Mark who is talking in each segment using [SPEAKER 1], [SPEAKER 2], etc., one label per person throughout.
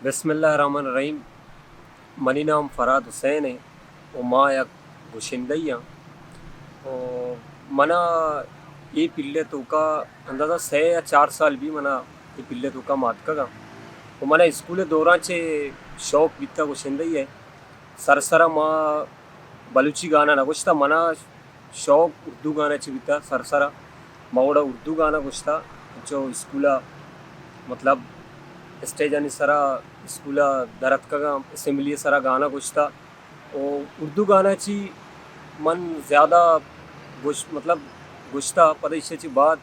[SPEAKER 1] बिस्मिल्लाहिर्रहमानिर्रहीम। मनी नाम फ़राद हुसैन है और माँ एक गुशिंदैया और मना ये पिल्ले तो का अंदाज़ा 6 या 4 साल भी मना ये पिल्ले तो का मात का और मना स्कूल दौरान चे शौक बीता गुशिंदैया है सरसरा माँ बलूची गाना ना गुश्ता मना शौक उर्दू गाना चे बीता सरसरा मावड़ा उर्दू गाना गुश्ता जो स्कूला मतलब स्टेज आणि सरा स्कूला दरत का असेंबली सरा गाना गुश्ता और उर्दू गाण्याची मन ज़्यादा मतलब गुश्ता पदेशाची बात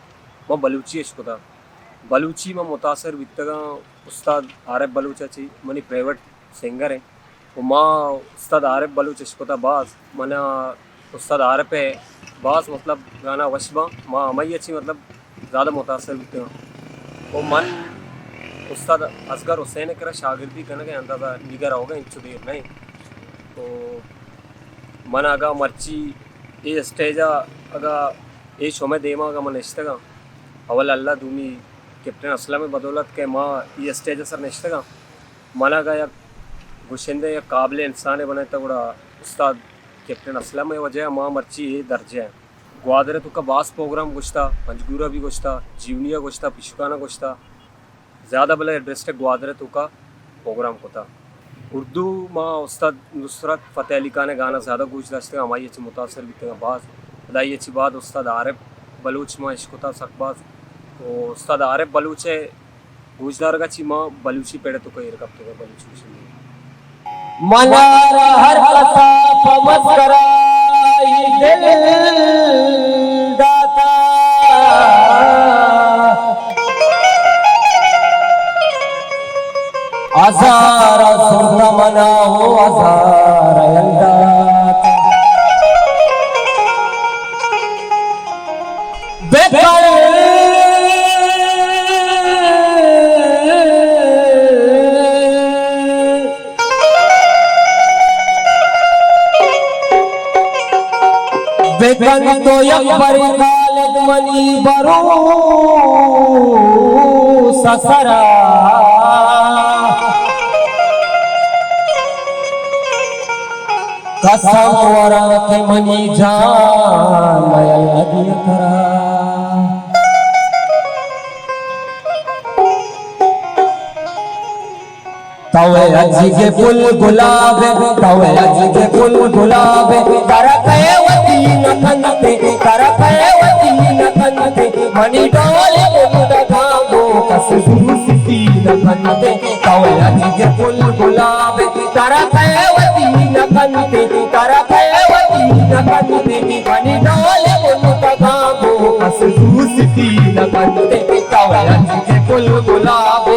[SPEAKER 1] मग बलूची अशकोता बलूची मग मुतासर वित्तगा उस्ताद आरिफ बलूचाची मनी प्राइवेट सिंगर है और माँ उस्ताद आरिफ बलूच अशकोता बास मना उस्ताद आरिफ है बास मतलब गाना वशबा माँ अमई अच्छी मतलब ज़्यादा मुतासर वित्तगा और मन उस्ताद असगर हुसैन करा शागिर्दी करने के अंदाज़ा निगर होगा इंचु देर नहीं तो मन आगा मर्ची ये स्टेजा अगा ये शोमे देमा आगा मन इश्तगा अवल अल्लाह दूमी कैप्टन असलम बदौलत के माँ ये स्टेज सर निश्तगा मन आगा या गुशिंदे या काबिल इंसान बने तो बड़ा उस्ताद कैप्टन असलम वजह माँ मर्ची ये दर्जे है ग्वादरे तो का बास प्रोग्राम गुश्ता पंजगूरा भी गुश्ता जीवनिया गुश्ता पिशुकाना गुश्ता ज़्यादा भले एड्रेस ग्वादरे तो का प्रोग्राम होता उर्दू माँ उस्ताद नुसरत फ़तेह अली खान गाना ज़्यादा गूंज दस्ते हमारी अच्छी मुतासर भी थे बात अदाई अच्छी बात उस्ताद आरिफ बलूच माँ इश्कोता सकबाज तो उस्ताद आरिफ बलूच है गूंजदार का ची माँ बलूची पेड़े तो कई रकब तो बलूची
[SPEAKER 2] मनारा हर कसा पमस्करा दिल दाता आज़ार सुरता मना हो आज़ार यंदात बेकर बेकर तो यकबर खालिद मनी बरू ससरा कसम वरा के मनी जान मयल नदी करा तवे अजी के फूल गुलाब तवे अजी के फूल गुलाब तारा कहे वती न कनते तारा कहे वती न कनते मनी डोले मुदा गांगो कसू सिटी न कनते तवे अजी के फूल गुलाब तारा कहे वती न कनते तारा कहे वती न कनते मनी डोले मुदा गांगो कसू सिटी न कनते तवे अजी के फूल गुलाब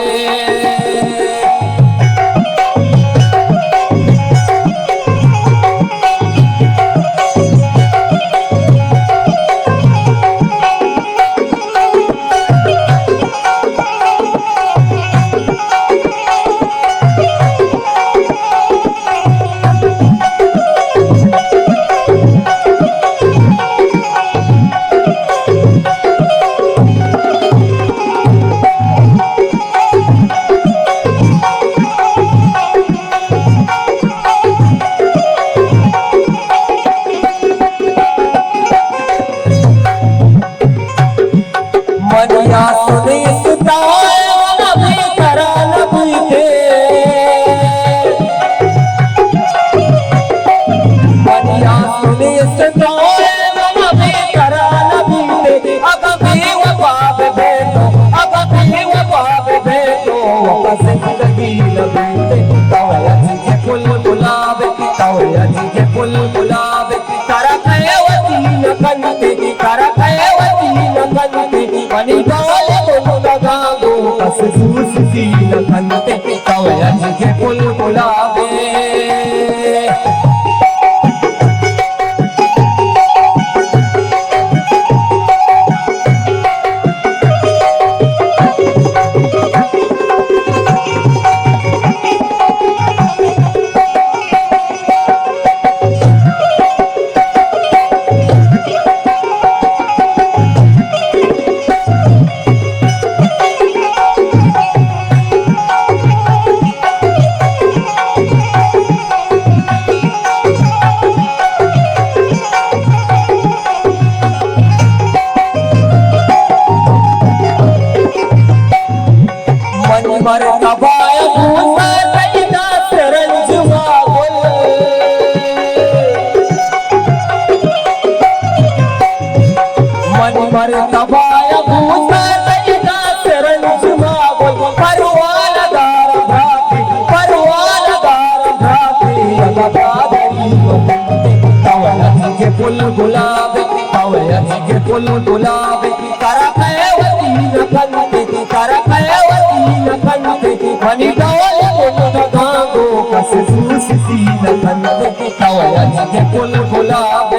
[SPEAKER 2] तबाय भूसा सैदा सरंजुमा मन मर तबाय भूसा सैदा सरंजुमा परवानदार भ्राते के फूल गुलाब कवयती के फूल गुलाब करकवती नकंते मनी डोल गांगो कस सूसी नकंते कवयती के फूल गुलाब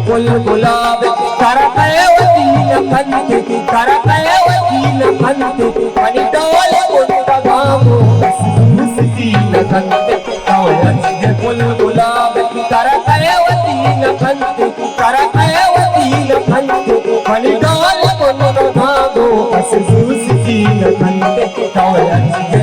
[SPEAKER 2] फूल गुलाब करकवती नकंते मनी डोल गांगो सूसी नकंते कवयती फूल गुलाब करकवती नकंते मनी डोल गांगो सूसी नकंते कवयती